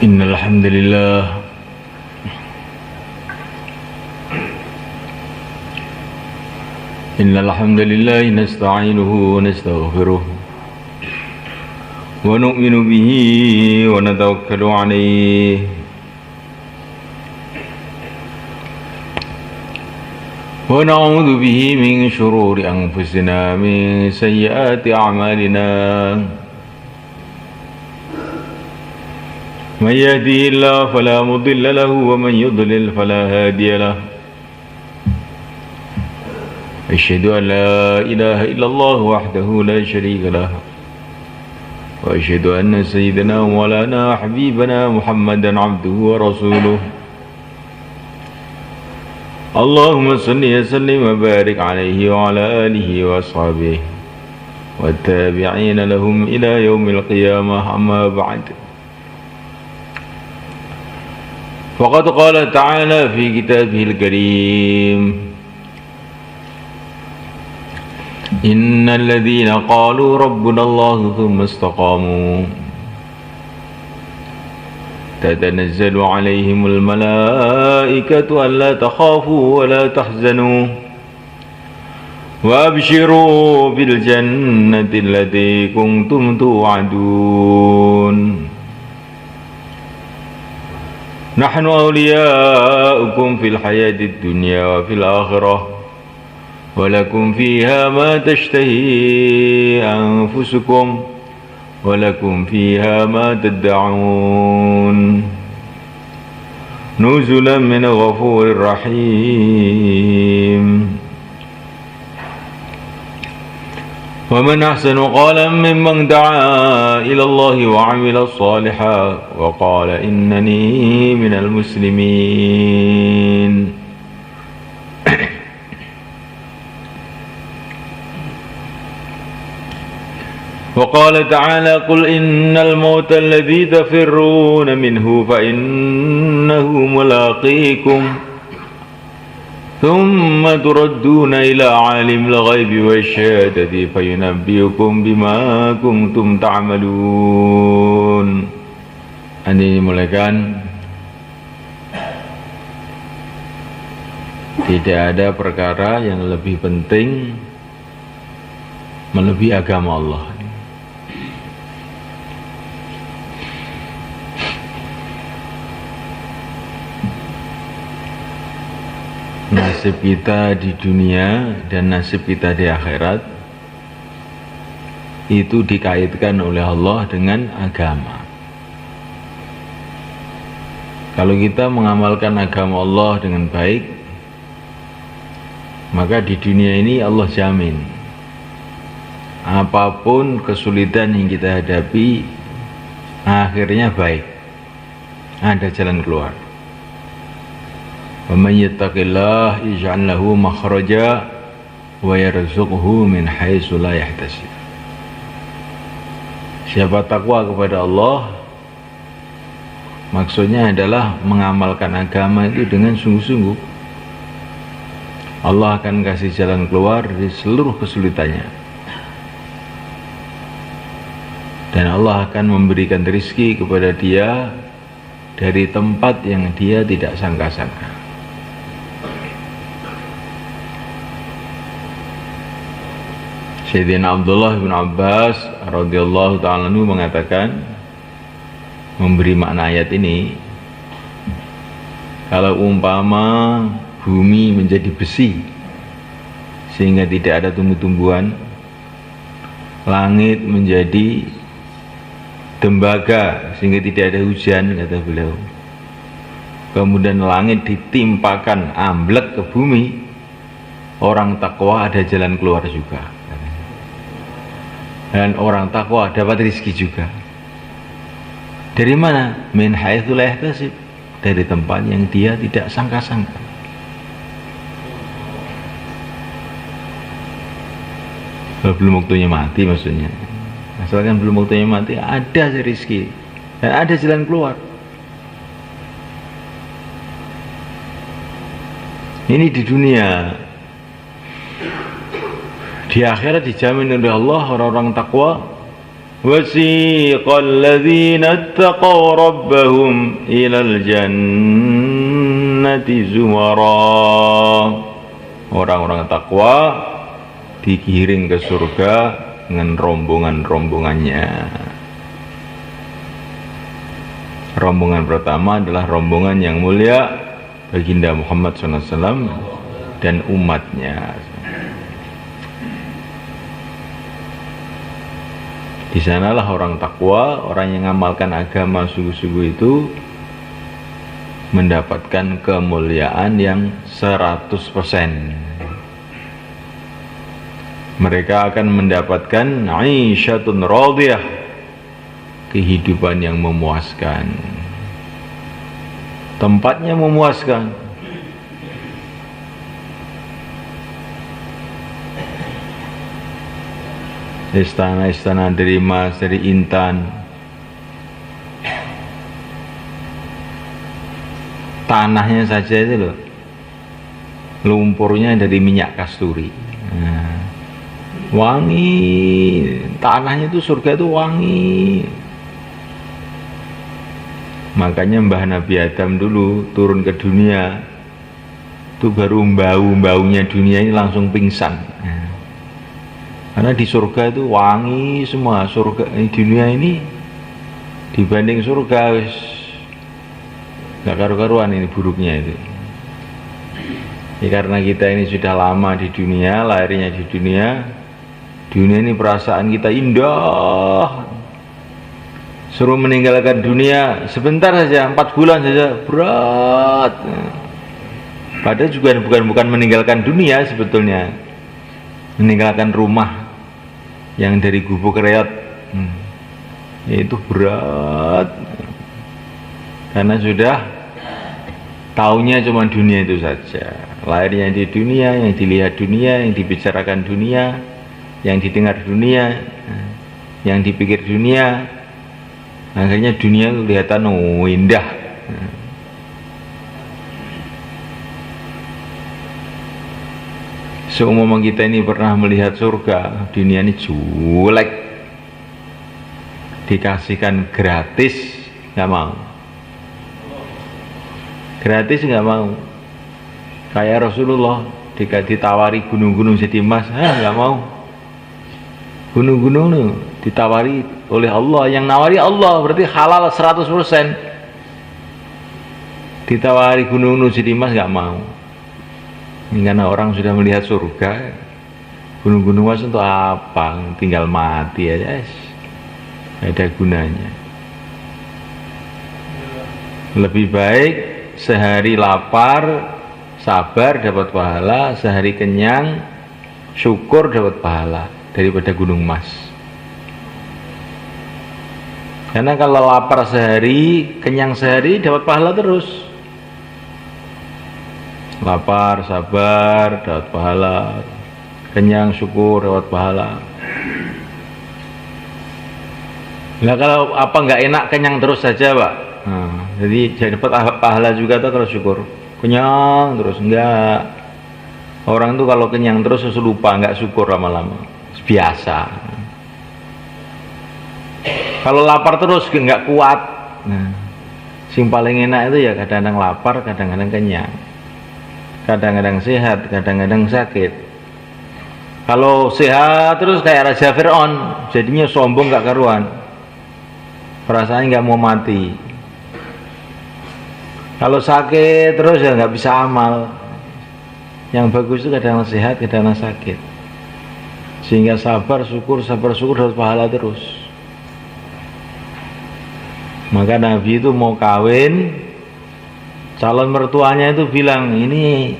إن الحمد لله نستعينه ونستغفره ونؤمن به ونتوكل عليه ونعوذ به من شرور أنفسنا من سيئات أعمالنا من يهده الله فلا مضل له ومن يضلل فلا هادي له أشهد أن لا إله إلا الله وحده لا شريك له وأشهد أن سيدنا ومولانا حبيبنا محمدا عبده ورسوله اللهم صل وسلم وبارك عليه وعلى آله وأصحابه والتابعين لهم إلى يوم القيامة أما بعد فقد قال تعالى في كتابه الكريم إن الذين قالوا ربنا الله ثم استقاموا تتنزل عليهم الملائكة ألا تخافوا ولا تحزنوا وأبشروا بالجنة التي كنتم توعدون نحن أولياؤكم في الحياة الدنيا وفي الآخرة ولكم فيها ما تشتهي أنفسكم ولكم فيها ما تدعون نزلا من غفور رحيم ومن أحسن قولا ممن دعا إلى الله وعمل صالحا وقال إنني من المسلمين وقال تعالى قل إن الموت الذي تفرون منه فإنه ملاقيكم ثم تردون إلى عالم الغيب والشهادة فينبئكم بما كنتم تعملون. Ini dimulakan. Tidak ada perkara yang lebih penting melebihi agama Allah. Nasib kita di dunia dan nasib kita di akhirat itu dikaitkan oleh Allah dengan agama. Kalau kita mengamalkan agama Allah dengan baik, maka di dunia ini Allah jamin apapun kesulitan yang kita hadapi akhirnya baik, ada jalan keluar. وَمَنْ يَتَّقِ اللَّهَ يَجْعَلْ لَهُ مَخْرَجًا وَيَرْزُقْهُ مِنْ حَيْثُ لَا يَحْتَسِبُ. Siapa takwa kepada Allah, maksudnya adalah mengamalkan agama itu dengan sungguh-sungguh, Allah akan kasih jalan keluar dari seluruh kesulitannya, dan Allah akan memberikan rezeki kepada dia dari tempat yang dia tidak sangka-sangka. Sayyidina Abdullah bin Abbas radhiyallahu ta'ala anhu mengatakan, memberi makna ayat ini, kalau umpama bumi menjadi besi sehingga tidak ada tumbuh-tumbuhan, langit menjadi tembaga sehingga tidak ada hujan, kata beliau, kemudian langit ditimpakan amblek ke bumi, orang takwa ada jalan keluar juga, dan orang takwa dapat rezeki juga. Dari mana? Min haitsu la yahtasib, dari tempat yang dia tidak sangka-sangka. Belum waktunya mati maksudnya. Asalkan belum waktunya mati, ada rezeki dan ada jalan keluar. Ini di dunia. Di akhirat dijamin oleh Allah orang-orang takwa wasiqal ladzina ittaqaw rabbahum ilal jannati zumara. Orang-orang takwa digiring ke surga dengan rombongan-rombongannya. Rombongan pertama adalah rombongan yang mulia, baginda Muhammad SAW dan umatnya. Di sanalah orang takwa, orang yang mengamalkan agama sungguh-sungguh itu mendapatkan kemuliaan yang 100%. Mereka akan mendapatkan aisyatun radiyah, kehidupan yang memuaskan, tempatnya memuaskan. Istana-istana dari emas, dari intan, tanahnya saja itu loh, lumpurnya dari minyak kasturi. Nah, wangi, tanahnya itu, surga itu wangi. Makanya Mbah Nabi Adam dulu turun ke dunia itu baru baunya dunia ini langsung pingsan. Nah, karena di surga itu wangi semua. Surga di dunia ini dibanding surga wis gak karu-karuan ini buruknya itu. Ya, karena kita ini sudah lama di dunia, lahirnya di dunia ini perasaan kita indah. Suruh meninggalkan dunia sebentar saja, 4 bulan saja berat. Padahal juga bukan meninggalkan dunia sebetulnya, meninggalkan rumah yang dari gubuk reot, itu berat. Karena sudah taunya cuma dunia itu saja. Lahirnya di dunia, yang dilihat dunia, yang dibicarakan dunia, yang didengar dunia, yang dipikir dunia. Akhirnya dunia kelihatan indah. Seumpama kita ini pernah melihat surga, dunia ini jelek, dikasihkan gratis, nggak mau. Gratis nggak mau. Kayak Rasulullah ditawari gunung-gunung jadi emas, nggak mau. Gunung-gunung nih ditawari oleh Allah, yang nawari Allah, berarti halal 100%. Ditawari gunung-gunung jadi emas nggak mau. Ini karena orang sudah melihat surga. Gunung-gunung emas untuk apa? Tinggal mati aja, ada gunanya. Lebih baik sehari lapar sabar dapat pahala, sehari kenyang syukur dapat pahala, daripada gunung emas. Karena kalau lapar sehari, kenyang sehari, dapat pahala terus. Lapar, sabar, dapat pahala. Kenyang, syukur, dapat pahala. Nah, kalau apa nggak enak, kenyang terus saja, Pak. Nah, jadi dapat pahala juga tuh kalau syukur. Kenyang terus, enggak. Orang tuh kalau kenyang terus lupa, nggak syukur lama-lama. Biasa. Kalau lapar terus nggak kuat. Nah, sing paling enak itu ya kadang-kadang lapar, kadang-kadang kenyang, kadang-kadang sehat, kadang-kadang sakit. Kalau sehat terus kayak Raja Fir'aun, jadinya sombong gak karuan, perasaannya nggak mau mati. Kalau sakit terus ya nggak bisa amal. Yang bagus itu kadang-kadang sehat, kadang-kadang sakit, sehingga sabar syukur dapat pahala terus. Maka Nabi itu mau kawin, calon mertuanya itu bilang, ini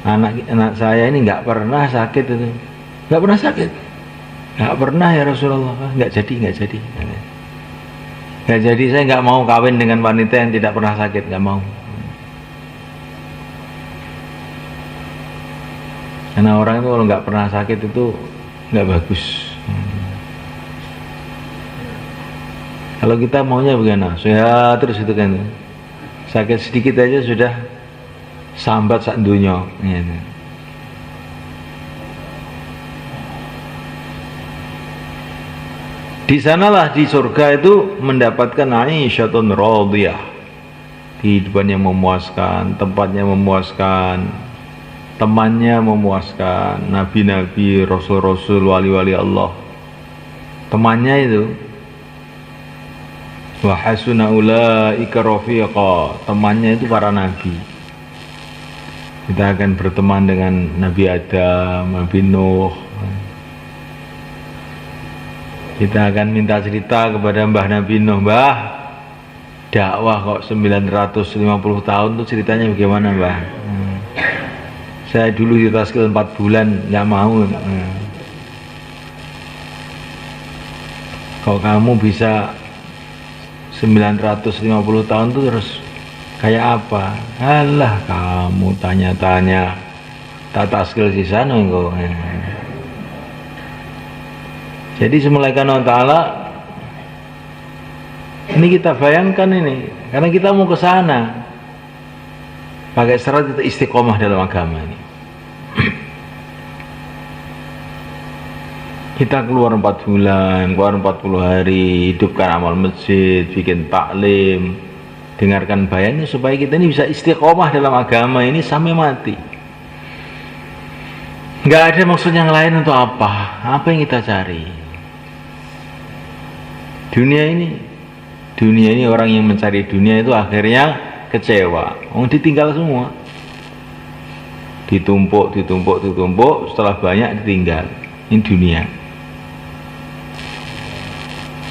anak saya ini nggak pernah sakit, itu nggak pernah sakit, nggak pernah ya Rasulullah. Nggak jadi, saya nggak mau kawin dengan wanita yang tidak pernah sakit, nggak mau. Karena orang itu kalau nggak pernah sakit itu nggak bagus. Kalau kita maunya bagaimana? Sehat terus itu kan. Sakit sedikit aja sudah sambat sak dunya. Di sanalah di surga itu mendapatkan aisyatun radiyah, kehidupan yang memuaskan, tempatnya memuaskan, temannya memuaskan, nabi-nabi, rasul-rasul, wali-wali Allah. Temannya itu wa hasuna ulaika rafiqa, temannya itu para nabi. Kita akan berteman dengan Nabi Adam, Nabi Nuh. Kita akan minta cerita kepada Mbah Nabi Nuh, Mbah, dakwah kok 950 tahun tuh ceritanya bagaimana, Mbah? Saya dulu di taskil 4 bulan nggak mau. Kalau kamu bisa 950 tahun tuh terus kayak apa? Alah, kamu tanya-tanya tak taskil di sana engkau. Jadi semulaikan Allah Ta'ala ini kita bayangkan ini, karena kita mau ke sana pakai syarat itu istiqomah dalam agama ini. Kita keluar 4 bulan, keluar 40 hari, hidupkan amal masjid, bikin taklim, dengarkan bayannya supaya kita ini bisa istiqomah dalam agama ini sampai mati. Nggak ada maksud yang lain untuk apa? Apa yang kita cari? Dunia ini orang yang mencari dunia itu akhirnya kecewa. Ditinggal semua, ditumpuk, setelah banyak ditinggal. Ini dunia.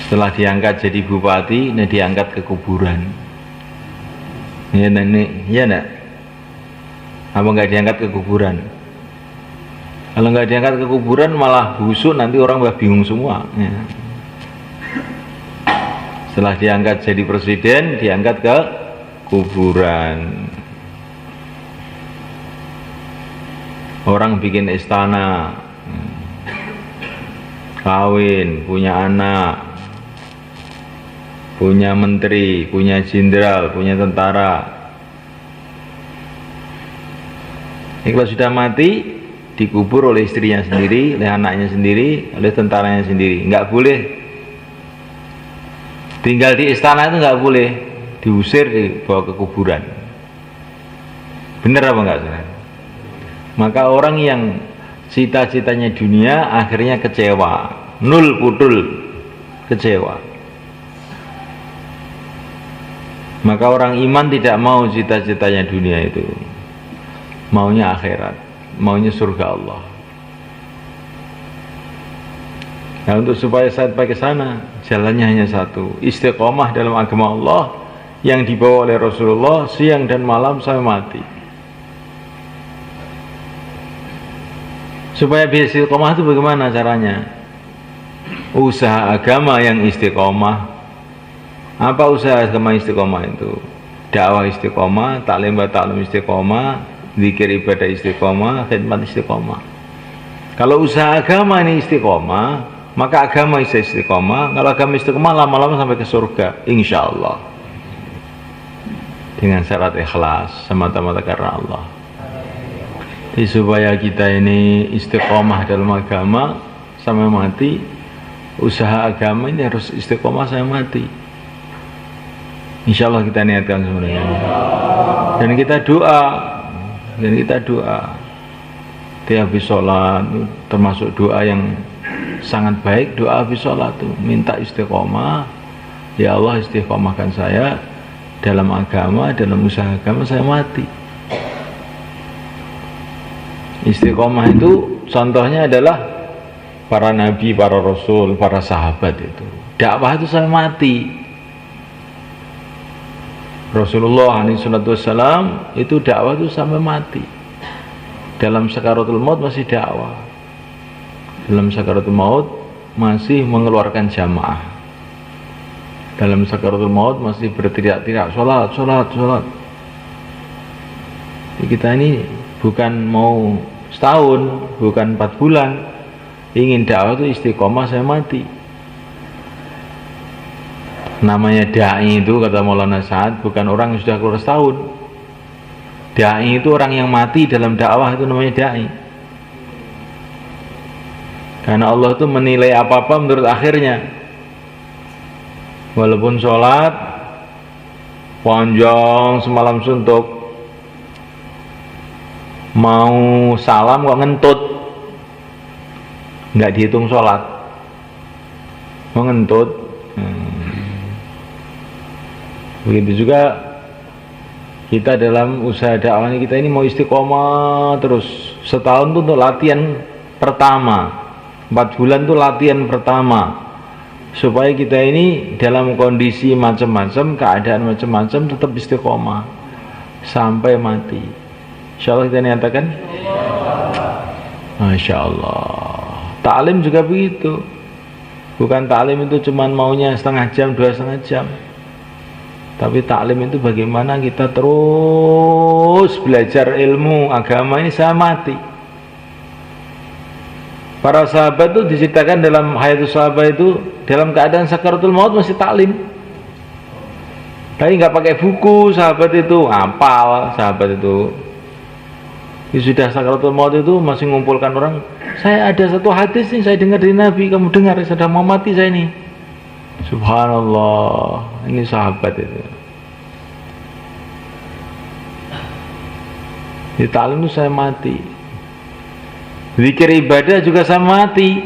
Setelah diangkat jadi bupati, nah diangkat ke kuburan. Ya enggak? Apa nggak diangkat ke kuburan? Kalau nggak diangkat ke kuburan malah busuk, nanti orang udah bingung semua. Ya. Setelah diangkat jadi presiden, diangkat ke kuburan. Orang bikin istana, kawin, punya anak, punya menteri, punya jenderal, punya tentara. Kalau sudah mati, dikubur oleh istrinya sendiri, oleh anaknya sendiri, oleh tentaranya sendiri. Nggak boleh tinggal di istana, itu nggak boleh, diusir, dibawa ke kuburan. Bener apa enggak? Maka orang yang cita-citanya dunia akhirnya kecewa, nul putul, kecewa. Maka orang iman tidak mau cita-citanya dunia itu, maunya akhirat, maunya surga Allah. Nah, untuk supaya sampai ke sana, jalannya hanya satu, istiqomah dalam agama Allah yang dibawa oleh Rasulullah siang dan malam sampai mati. Supaya bisa istiqomah itu bagaimana caranya? Usaha agama yang istiqomah. Apa usaha agama istiqomah itu? Dakwah istiqomah, taklim ta'lim istiqomah, zikir ibadah istiqomah, khidmat istiqomah. Kalau usaha agama ini istiqomah, maka agama bisa istiqomah. Kalau agama istiqomah, lama-lama sampai ke surga, insya Allah, dengan syarat ikhlas, semata-mata karena Allah. Jadi supaya kita ini istiqomah dalam agama sampai mati, usaha agama ini harus istiqomah sampai mati. Insya Allah kita niatkan sebenarnya. Dan kita doa, tiap habis sholat, termasuk doa yang sangat baik, doa habis sholat tuh minta istiqomah. Ya Allah, istiqomahkan saya dalam agama, dalam usaha agama saya mati. Istiqomah itu contohnya adalah para nabi, para rasul, para sahabat itu. Dakwah itu sampai mati. Rasulullah SAW itu dakwah itu sampai mati. Dalam sakaratul maut masih dakwah. Dalam sakaratul maut masih mengeluarkan jamaah. Dalam sakaratul maut masih berteriak-teriak sholat. Jadi kita ini bukan mau setahun, bukan 4 bulan, ingin dakwah itu istiqomah saya mati. Namanya da'i itu, kata Maulana Sa'ad, bukan orang yang sudah keluar setahun. Da'i itu orang yang mati dalam dakwah, itu namanya da'i. Karena Allah itu menilai apa-apa menurut akhirnya. Walaupun sholat panjang semalam suntuk, mau salam kok ngentut, nggak dihitung sholat, mau ngentut. Begitu juga kita dalam usaha dakwah kita ini mau istiqomah terus. Setahun tuh untuk latihan pertama, 4 bulan tuh latihan pertama, supaya kita ini dalam kondisi macam-macam, keadaan macam-macam tetap istiqomah sampai mati. Insyaallah kita nyatakan. Masya Allah. Taklim juga begitu. Bukan taklim itu cuman maunya setengah jam, 2,5 jam. Tapi taklim itu bagaimana kita terus belajar ilmu agama ini sampai mati. Para sahabat itu diceritakan dalam Hayatus Sahabat itu dalam keadaan sakaratul maut masih taklim. Tapi nggak pakai buku, sahabat itu hafal, sahabat itu. Sudah sakaratul maut itu masih ngumpulkan orang. Saya ada satu hadis nih, saya dengar dari Nabi, kamu dengar, sudah mau mati saya ini. Subhanallah, ini sahabat itu. Di taklim itu saya mati. Zikir ibadah juga saya mati.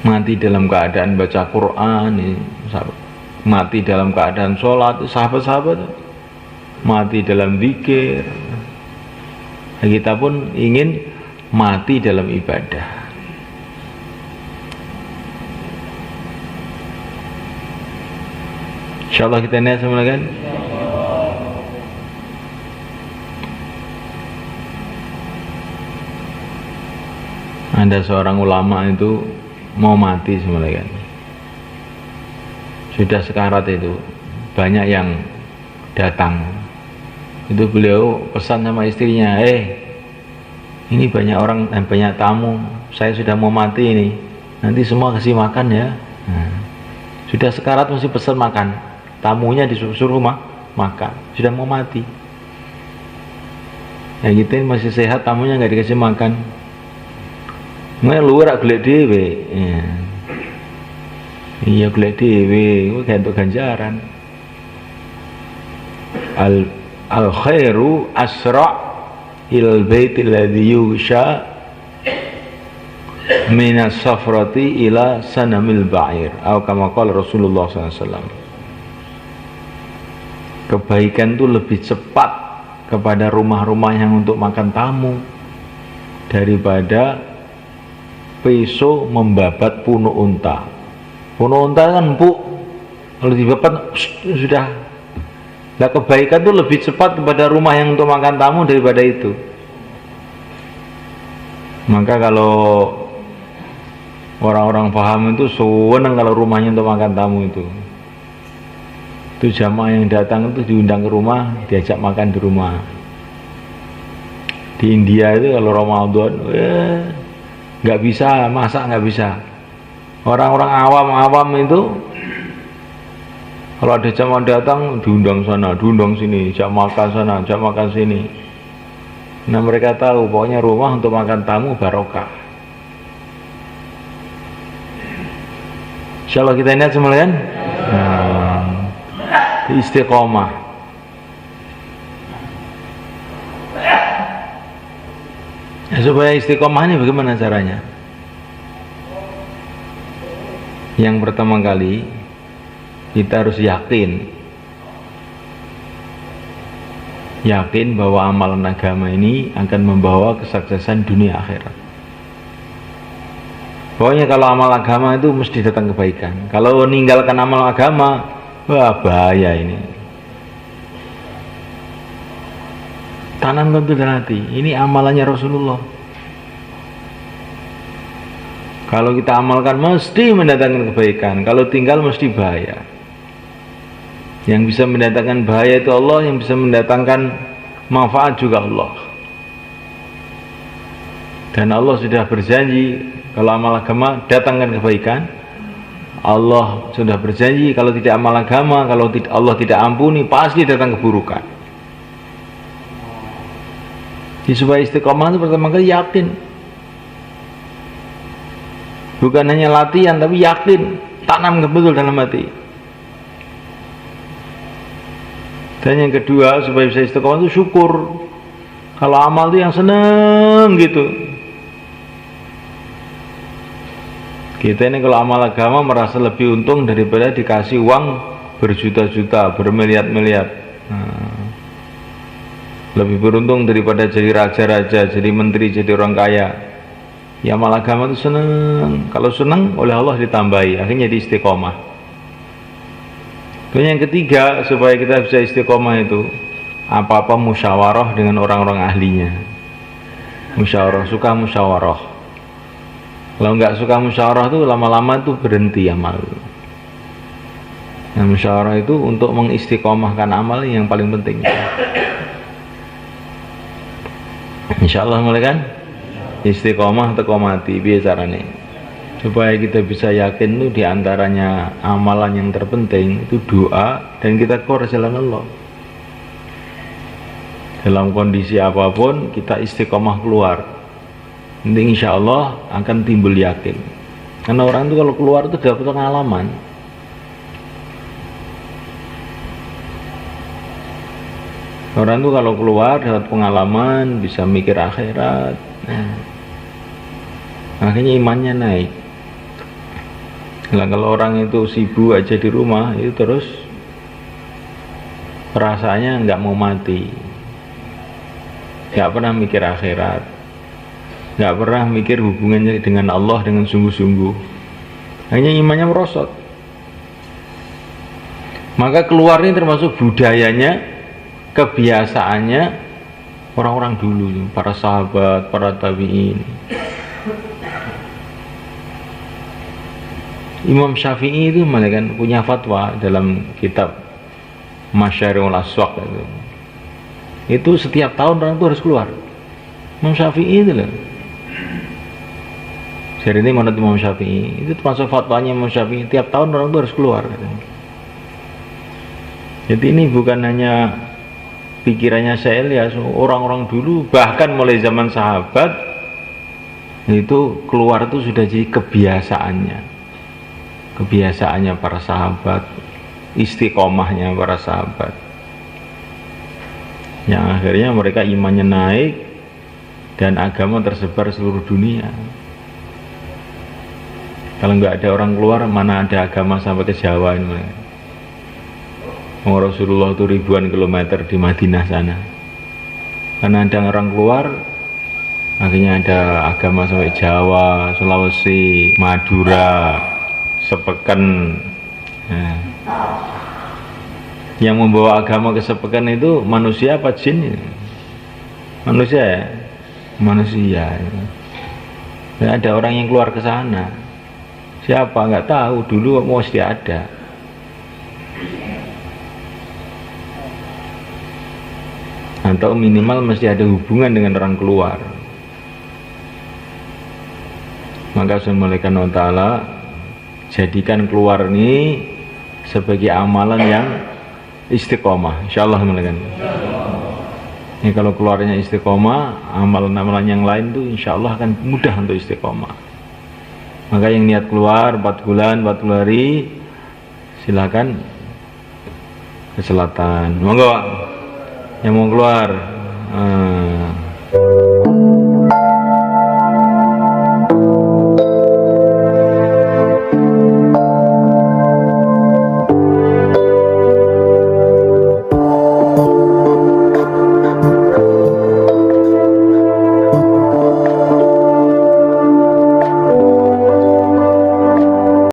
Mati dalam keadaan baca Quran, mati dalam keadaan sholat, sahabat-sahabat mati dalam zikir. Kita pun ingin mati dalam ibadah. Insyaallah kita niat semula kan. Ada seorang ulama itu mau mati sebenarnya, sudah sekarat itu, banyak yang datang. Itu beliau pesan sama istrinya, ini banyak orang dan banyak tamu, saya sudah mau mati ini, nanti semua kasih makan ya. Sudah sekarat mesti pesan makan, tamunya disuruh makan, sudah mau mati. Ya gitu masih sehat, tamunya nggak dikasih makan. Luar golek dhewe. Iya golek dhewe, kuwi entuk ganjaran. Al khairu asra' ilal baitil ladzi yusha minas safrati ila sanamil ba'ir. Atau kama qala Rasulullah SAW. Kebaikan itu lebih cepat kepada rumah-rumah yang untuk makan tamu daripada pisau membabat punuk unta. Punuk unta kan empuk, kalau dibabat sudah. Nah, kebaikan itu lebih cepat kepada rumah yang untuk makan tamu daripada itu. Maka kalau orang-orang paham itu senang kalau rumahnya untuk makan tamu itu jamaah yang datang itu diundang ke rumah, diajak makan di rumah. Di India itu kalau Ramadan nggak bisa masak, nggak bisa. Orang-orang awam itu kalau ada jamaah datang diundang sana, diundang sini, jak makan sana, jak makan sini. Nah mereka tahu pokoknya rumah untuk makan tamu barokah. Insyaallah kita niat semula kan? Istiqomah. Supaya istiqomah ini bagaimana caranya? Yang pertama kali kita harus yakin bahwa amalan agama ini akan membawa kesuksesan dunia akhirat. Pokoknya kalau amal agama itu mesti datang kebaikan. Kalau meninggalkan amal agama, wah bahaya ini. Tanamkan itu dalam hati, ini amalannya Rasulullah. Kalau kita amalkan mesti mendatangkan kebaikan, kalau tinggal mesti bahaya. Yang bisa mendatangkan bahaya itu Allah, yang bisa mendatangkan manfaat juga Allah. Dan Allah sudah berjanji kalau amal agama datangkan kebaikan. Allah sudah berjanji kalau tidak amal agama, kalau Allah tidak ampuni, pasti datang keburukan. Jadi supaya istiqomah itu pertama kali yakin Bukan hanya latihan tapi yakin, tanam betul dalam hati. Dan yang kedua supaya bisa istiqomah itu syukur. Kalau amal itu yang seneng gitu. Kita ini kalau amal agama merasa lebih untung daripada dikasih uang berjuta-juta, bermiliar-miliar. Lebih beruntung daripada jadi raja-raja, jadi menteri, jadi orang kaya. Ya amal agama itu seneng. Kalau seneng oleh Allah ditambahi, akhirnya jadi istiqomah. Dan yang ketiga supaya kita bisa istiqomah itu apa-apa musyawarah dengan orang-orang ahlinya. Musyawarah, suka musyawarah. Kalau nggak suka musyawarah itu lama-lama tuh berhenti amal. Nah, musyawarah itu untuk mengistiqomahkan amal yang paling penting. Insyaallah mulai kan? Istiqomah teko mati piye carane supaya kita bisa yakin tuh diantaranya amalan yang terpenting itu doa dan kita keluar jalan Allah dalam kondisi apapun kita istiqomah keluar nanti insya Allah akan timbul yakin karena orang itu kalau keluar itu dapat pengalaman orang itu kalau keluar dapat pengalaman bisa mikir akhirat akhirnya imannya naik. Nah, kalau orang itu sibuk aja di rumah itu terus perasaannya nggak mau mati, nggak pernah mikir akhirat, nggak pernah mikir hubungannya dengan Allah dengan sungguh-sungguh, hanya imannya merosot. Maka keluar ini termasuk budayanya, kebiasaannya orang-orang dulu, para sahabat, para tabi'in. Imam Syafi'i itu malah kan punya fatwa dalam kitab Masyari'ul Aswaq itu setiap tahun orang itu harus keluar. Imam Syafi'i itu loh. Jadi ini menurut Imam Syafi'i itu termasuk fatwanya Imam Syafi'i tiap tahun orang itu harus keluar. Jadi ini bukan hanya pikirannya saya lihat orang-orang dulu bahkan mulai zaman sahabat itu keluar itu sudah jadi kebiasaannya para sahabat, istiqomahnya para sahabat yang akhirnya mereka imannya naik dan agama tersebar seluruh dunia. Kalau nggak ada orang keluar mana ada agama sampai ke Jawa ini. Rasulullah itu ribuan kilometer di Madinah sana karena ada orang keluar akhirnya ada agama sampai Jawa, Sulawesi, Madura, Sepekan. Nah, yang membawa agama ke Sepekan itu manusia apa jin? Manusia ya? Manusia. Dan ada orang yang keluar ke sana. Siapa? Nggak tahu. Dulu mesti ada. Atau minimal mesti ada hubungan dengan orang keluar. Maka Subhanahu wa ta'ala jadikan keluar ini sebagai amalan yang istiqomah insyaallah teman-teman. Ini kalau keluarnya istiqomah amalan-amalan yang lain tuh insyaallah akan mudah untuk istiqomah. Maka yang niat keluar 4 bulan 40 hari silakan ke selatan monggo yang mau keluar